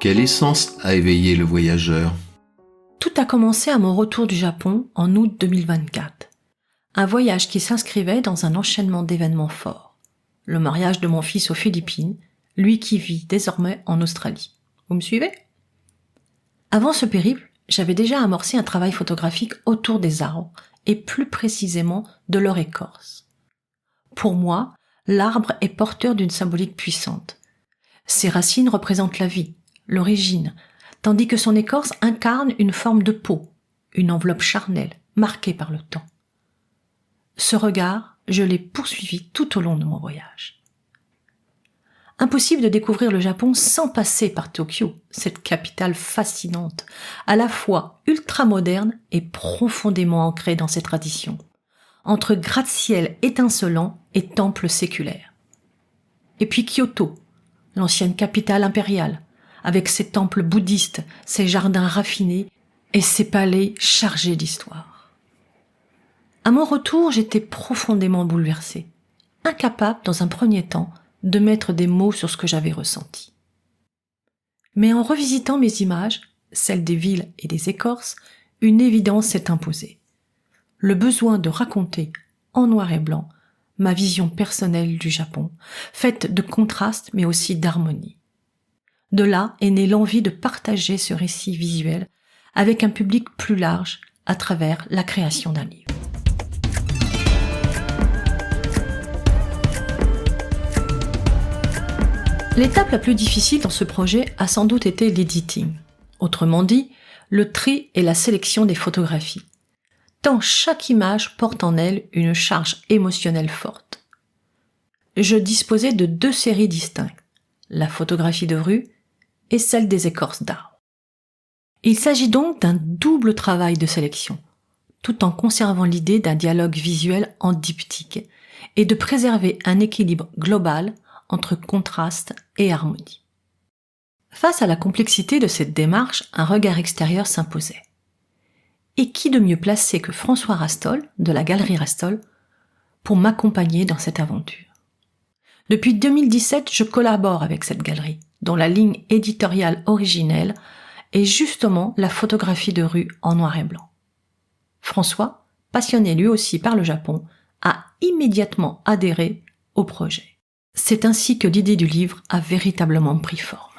Quelle essence a éveillé le voyageur? Tout a commencé à mon retour du Japon en août 2024. Un voyage qui s'inscrivait dans un enchaînement d'événements forts. Le mariage de mon fils aux Philippines, lui qui vit désormais en Australie. Vous me suivez? Avant ce périple, j'avais déjà amorcé un travail photographique autour des arbres, et plus précisément de leur écorce. Pour moi, l'arbre est porteur d'une symbolique puissante. Ses racines représentent la vie, l'origine, tandis que son écorce incarne une forme de peau, une enveloppe charnelle, marquée par le temps. Ce regard, je l'ai poursuivi tout au long de mon voyage. Impossible de découvrir le Japon sans passer par Tokyo, cette capitale fascinante, à la fois ultramoderne et profondément ancrée dans ses traditions, entre gratte-ciel étincelant et temples séculaires. Et puis Kyoto, l'ancienne capitale impériale, avec ses temples bouddhistes, ses jardins raffinés et ses palais chargés d'histoire. À mon retour, j'étais profondément bouleversée, incapable dans un premier temps de mettre des mots sur ce que j'avais ressenti. Mais en revisitant mes images, celles des villes et des écorces, une évidence s'est imposée. Le besoin de raconter, en noir et blanc, ma vision personnelle du Japon, faite de contrastes mais aussi d'harmonie. De là est née l'envie de partager ce récit visuel avec un public plus large à travers la création d'un livre. L'étape la plus difficile dans ce projet a sans doute été l'editing, autrement dit, le tri et la sélection des photographies, tant chaque image porte en elle une charge émotionnelle forte. Je disposais de 2 séries distinctes, la photographie de rue et celle des écorces d'arbres. Il s'agit donc d'un double travail de sélection, tout en conservant l'idée d'un dialogue visuel en diptyque et de préserver un équilibre global entre contraste et harmonie. Face à la complexité de cette démarche, un regard extérieur s'imposait. Et qui de mieux placé que François Rastol, de la Galerie Rastol, pour m'accompagner dans cette aventure. Depuis 2017, je collabore avec cette galerie, dont la ligne éditoriale originelle est justement la photographie de rue en noir et blanc. François, passionné lui aussi par le Japon, a immédiatement adhéré au projet. C'est ainsi que l'idée du livre a véritablement pris forme.